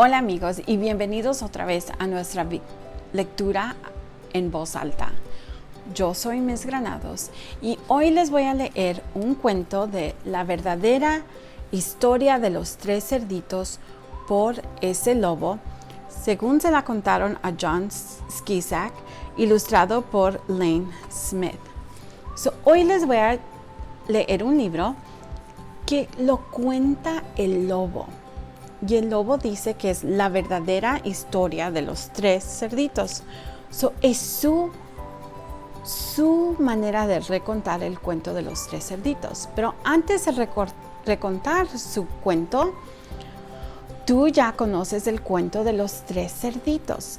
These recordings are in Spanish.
Hola amigos y bienvenidos otra vez a nuestra lectura en voz alta. Yo soy Miss Granados y hoy les voy a leer un cuento de La verdadera historia de los tres cerditos por ese lobo, según se la contaron a John Cusack, ilustrado por Lane Smith. Hoy les voy a leer un libro que lo cuenta el lobo. Y el lobo dice que es la verdadera historia de los tres cerditos. Es su manera de recontar el cuento de los tres cerditos. Pero antes de recontar su cuento, tú ya conoces el cuento de los tres cerditos.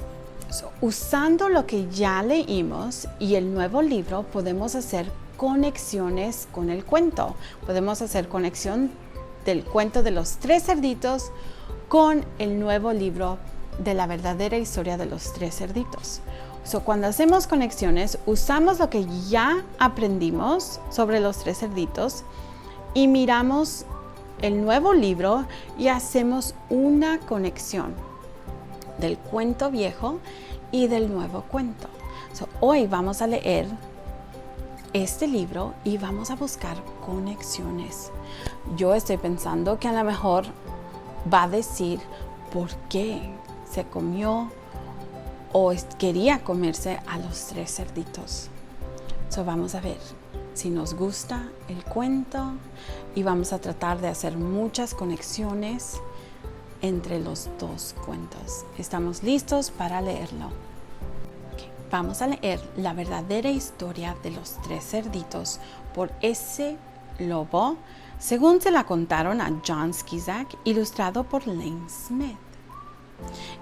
Usando lo que ya leímos y el nuevo libro, podemos hacer conexiones con el cuento. Podemos hacer conexión del cuento de los tres cerditos con el nuevo libro de la verdadera historia de los tres cerditos. Cuando hacemos conexiones, usamos lo que ya aprendimos sobre los tres cerditos y miramos el nuevo libro y hacemos una conexión del cuento viejo y del nuevo cuento. Hoy vamos a leer este libro y vamos a buscar conexiones. Yo estoy pensando que a lo mejor va a decir por qué se comió o quería comerse a los tres cerditos. Vamos a ver si nos gusta el cuento y vamos a tratar de hacer muchas conexiones entre los dos cuentos. ¿Estamos listos para leerlo? Vamos a leer La verdadera historia de los tres cerditos por ese lobo, según se la contaron a John Cusack, ilustrado por Lane Smith.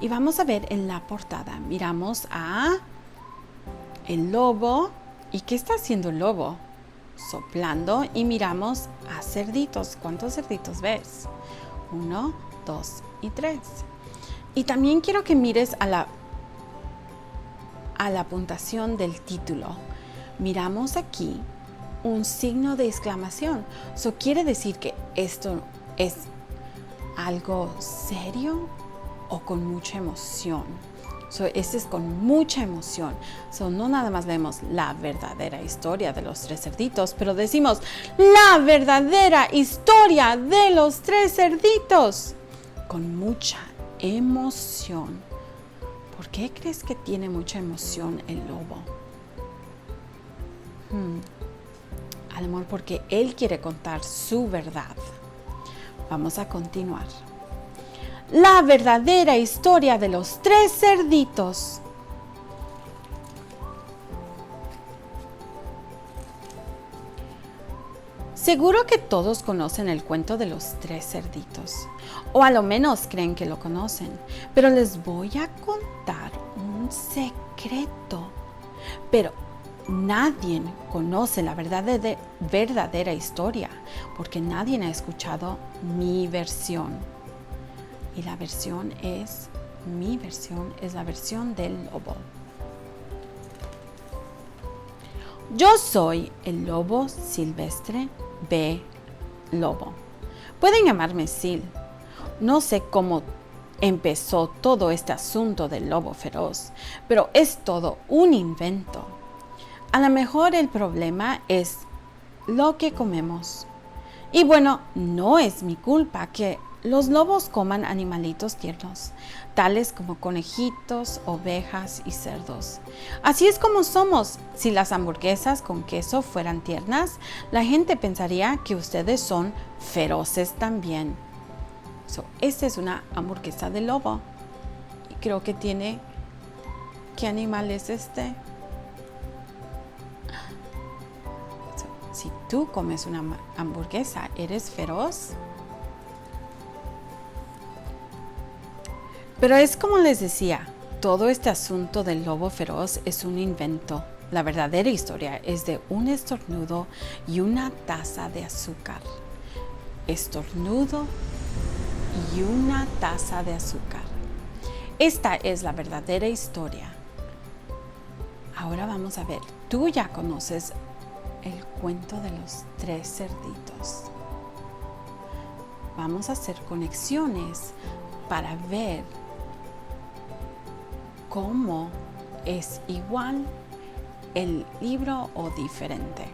Y vamos a ver en la portada, miramos a el lobo. ¿Y qué está haciendo el lobo? Soplando, y miramos a cerditos. ¿Cuántos cerditos ves? 1, 2 y 3. Y también quiero que mires a la puntuación del título. Miramos aquí un signo de exclamación. Eso quiere decir que esto es algo serio o con mucha emoción. Este es con mucha emoción. No nada más vemos la verdadera historia de los tres cerditos, pero decimos la verdadera historia de los tres cerditos con mucha emoción. ¿Por qué crees que tiene mucha emoción el lobo? A lo mejor porque él quiere contar su verdad. Vamos a continuar. La verdadera historia de los tres cerditos. Seguro que todos conocen el cuento de los tres cerditos, o a lo menos creen que lo conocen, pero les voy a contar un secreto. Pero nadie conoce la verdadera historia, porque nadie ha escuchado mi versión. Y la versión es, mi versión es la versión del lobo. Yo soy el lobo silvestre B. Lobo. Pueden llamarme Sil. No sé cómo empezó todo este asunto del lobo feroz, pero es todo un invento. A lo mejor el problema es lo que comemos. Y bueno, no es mi culpa que los lobos coman animalitos tiernos, tales como conejitos, ovejas y cerdos. Así es como somos. Si las hamburguesas con queso fueran tiernas, la gente pensaría que ustedes son feroces también. Esta es una hamburguesa de lobo. Y creo que tiene... ¿Qué animal es este? Si tú comes una hamburguesa, ¿eres feroz? Pero es como les decía, todo este asunto del lobo feroz es un invento. La verdadera historia es de un estornudo y una taza de azúcar. Estornudo y una taza de azúcar. Esta es la verdadera historia. Ahora vamos a ver, tú ya conoces el cuento de los tres cerditos. Vamos a hacer conexiones para ver cómo es igual el libro o diferente.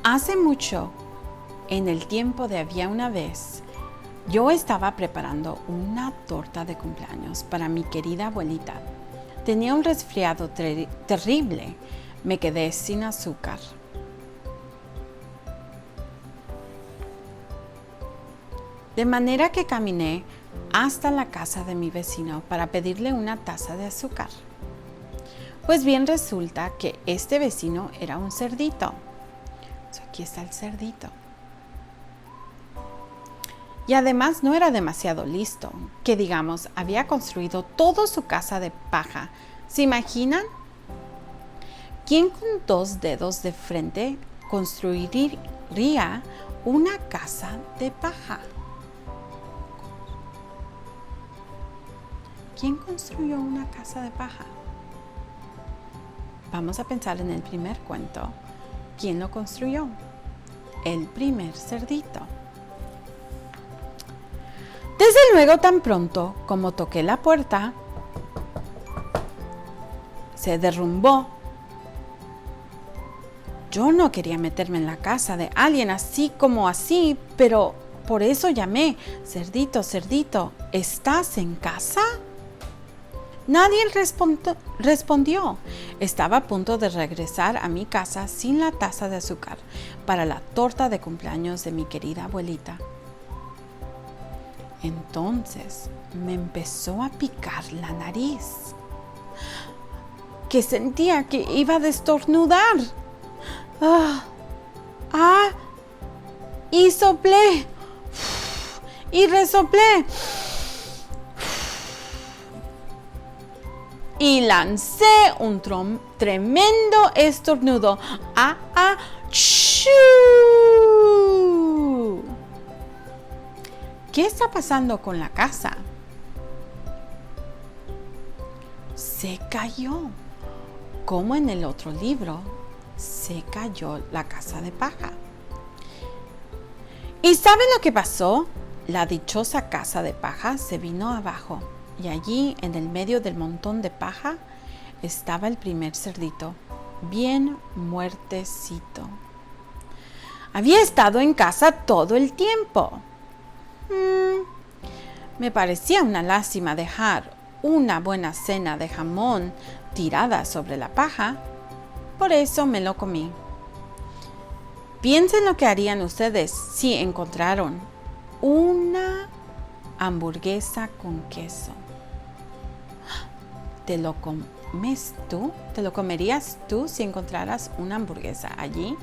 Hace mucho, en el tiempo de había una vez, yo estaba preparando una torta de cumpleaños para mi querida abuelita. Tenía un resfriado terrible. Me quedé sin azúcar. De manera que caminé hasta la casa de mi vecino para pedirle una taza de azúcar. Pues bien, resulta que este vecino era un cerdito. Aquí está el cerdito. Y además no era demasiado listo, que digamos, había construido toda su casa de paja. ¿Se imaginan? ¿Quién con 2 dedos de frente construiría una casa de paja? ¿Quién construyó una casa de paja? Vamos a pensar en el primer cuento. ¿Quién lo construyó? El primer cerdito. Desde luego, tan pronto como toqué la puerta, se derrumbó. Yo no quería meterme en la casa de alguien así como así, pero por eso llamé: cerdito, cerdito, ¿estás en casa? Nadie respondió. Estaba a punto de regresar a mi casa sin la taza de azúcar para la torta de cumpleaños de mi querida abuelita. Entonces me empezó a picar la nariz, que sentía que iba a destornudar. Y soplé y resoplé y lancé un tremendo estornudo. ¡Achú! ¿Qué está pasando con la casa? Se cayó. Como en el otro libro, se cayó la casa de paja. ¿Y saben lo que pasó? La dichosa casa de paja se vino abajo. Y allí, en el medio del montón de paja, estaba el primer cerdito, bien muertecito. Había estado en casa todo el tiempo. Me parecía una lástima dejar una buena cena de jamón tirada sobre la paja. Por eso me lo comí. Piensen lo que harían ustedes si encontraron una hamburguesa con queso. ¿Te lo comes tú? ¿Te lo comerías tú si encontraras una hamburguesa allí?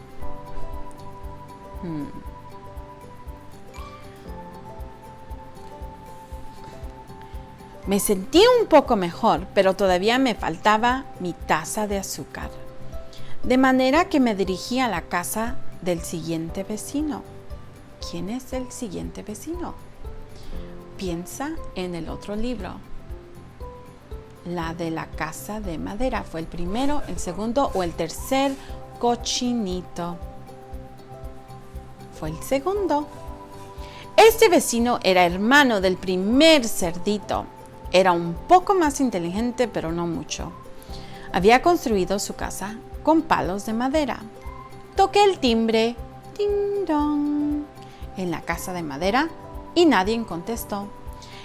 Me sentí un poco mejor, pero todavía me faltaba mi taza de azúcar. De manera que me dirigí a la casa del siguiente vecino. ¿Quién es el siguiente vecino? Piensa en el otro libro. La de la casa de madera. ¿Fue el primero, el segundo o el tercer cochinito? Fue el segundo. Este vecino era hermano del primer cerdito. Era un poco más inteligente, pero no mucho. Había construido su casa con palos de madera. Toqué el timbre, ding dong, en la casa de madera y nadie contestó.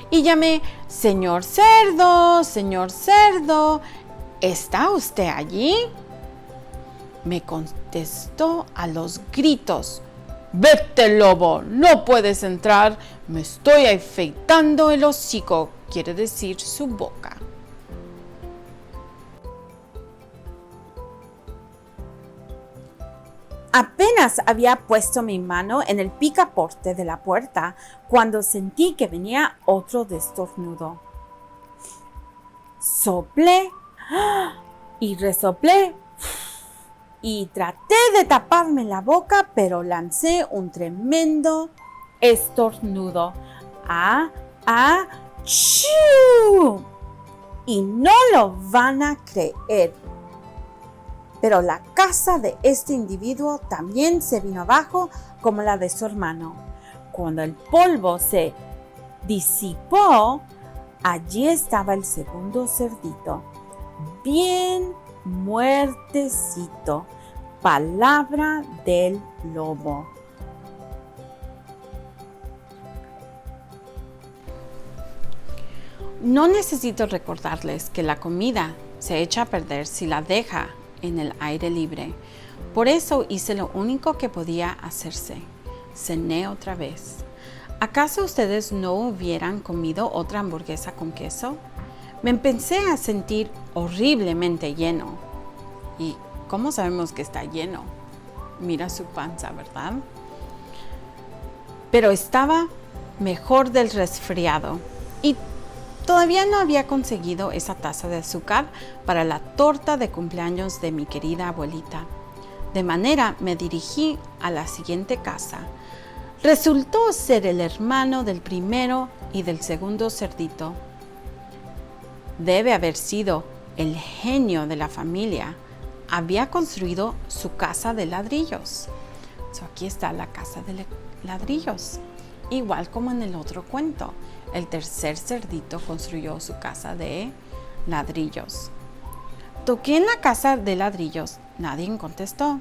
Y llamé: señor cerdo, ¿está usted allí? Me contestó a los gritos: vete, lobo, no puedes entrar, me estoy afeitando el hocico, quiere decir su boca. Apenas había puesto mi mano en el picaporte de la puerta cuando sentí que venía otro destornudo. Soplé y resoplé y traté de taparme la boca, pero lancé un tremendo estornudo. ¡Achú! Y no lo van a creer, pero la casa de este individuo también se vino abajo como la de su hermano. cuando el polvo se disipó, allí estaba el segundo cerdito, bien muertecito. Palabra del lobo. No necesito recordarles que la comida se echa a perder si la deja en el aire libre. Por eso hice lo único que podía hacerse. Cené otra vez. ¿Acaso ustedes no hubieran comido otra hamburguesa con queso? Me empecé a sentir horriblemente lleno. ¿Y cómo sabemos que está lleno? Mira su panza, ¿verdad? Pero estaba mejor del resfriado y todavía no había conseguido esa taza de azúcar para la torta de cumpleaños de mi querida abuelita. De manera me dirigí a la siguiente casa. Resultó ser el hermano del primero y del segundo cerdito. Debe haber sido el genio de la familia. Había construido su casa de ladrillos. Aquí está la casa de ladrillos. Igual como en el otro cuento, el tercer cerdito construyó su casa de ladrillos. Toqué en la casa de ladrillos. Nadie contestó.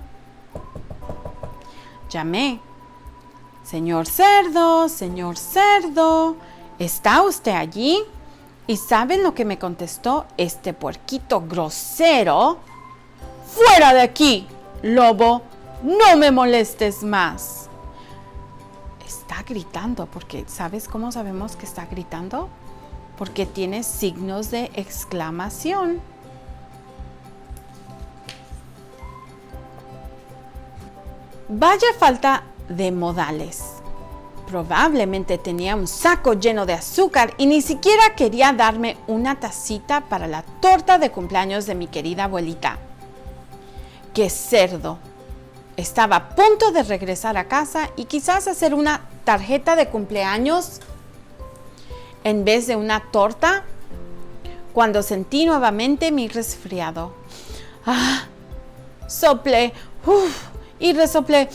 Llamé. Señor cerdo, ¿está usted allí? ¿Y saben lo que me contestó este puerquito grosero? ¡Fuera de aquí, lobo! ¡No me molestes más! Está gritando porque ¿sabes cómo sabemos que está gritando? Porque tiene signos de exclamación. Vaya falta de modales. Probablemente tenía un saco lleno de azúcar y ni siquiera quería darme una tacita para la torta de cumpleaños de mi querida abuelita. ¡Qué cerdo! Estaba a punto de regresar a casa y quizás hacer una tarjeta de cumpleaños en vez de una torta cuando sentí nuevamente mi resfriado. Soplé y resoplé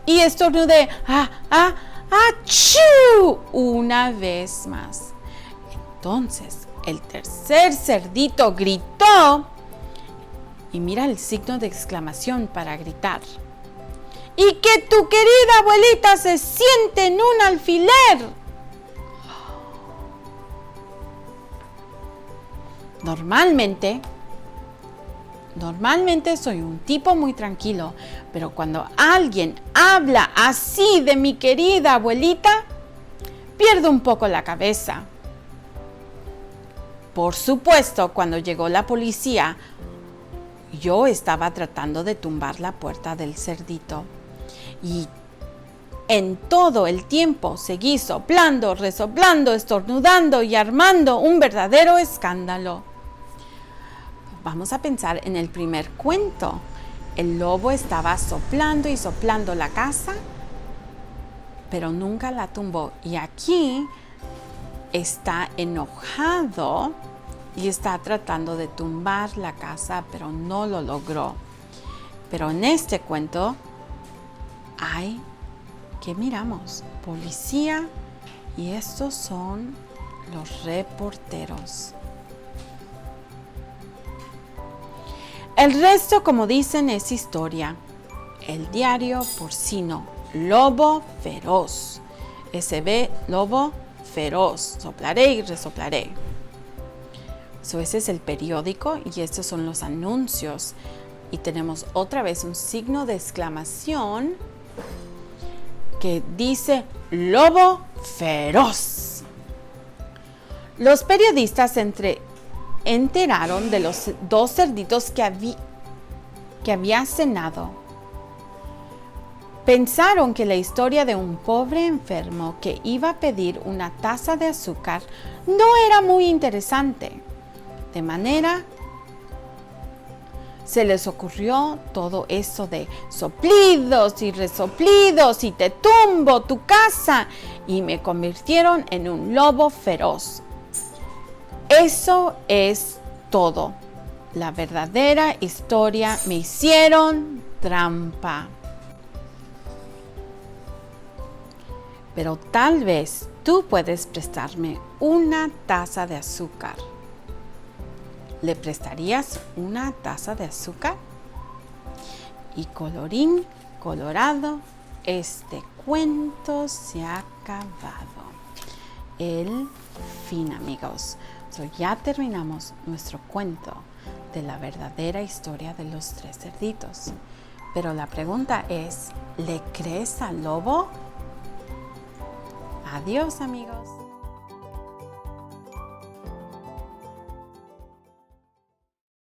y estornudé ¡achú! Una vez más. Entonces el tercer cerdito gritó. Y mira el signo de exclamación para gritar. ¡Y que tu querida abuelita se siente en un alfiler! Normalmente soy un tipo muy tranquilo, pero cuando alguien habla así de mi querida abuelita, pierdo un poco la cabeza. Por supuesto, cuando llegó la policía, yo estaba tratando de tumbar la puerta del cerdito y en todo el tiempo seguí soplando, resoplando, estornudando y armando un verdadero escándalo. Vamos a pensar en el primer cuento. El lobo estaba soplando y soplando la casa, pero nunca la tumbó. Y aquí está enojado y está tratando de tumbar la casa, pero no lo logró. Pero en este cuento hay, ¿qué miramos? Policía, y estos son los reporteros. El resto, como dicen, es historia. El diario porcino, lobo feroz. SB, lobo feroz. Soplaré y resoplaré. Ese es el periódico y estos son los anuncios. Y tenemos otra vez un signo de exclamación que dice lobo feroz. Los periodistas se enteraron de los dos cerditos que había cenado. Pensaron que la historia de un pobre enfermo que iba a pedir una taza de azúcar no era muy interesante. De manera, se les ocurrió todo eso de soplidos y resoplidos y te tumbo tu casa y me convirtieron en un lobo feroz. Eso es todo. La verdadera historia, me hicieron trampa. pero tal vez tú puedes prestarme una taza de azúcar. ¿Le prestarías una taza de azúcar? Y colorín colorado, este cuento se ha acabado. El fin, amigos. Ya terminamos nuestro cuento de la verdadera historia de los 3 cerditos. Pero la pregunta es, ¿le crees al lobo? Adiós, amigos.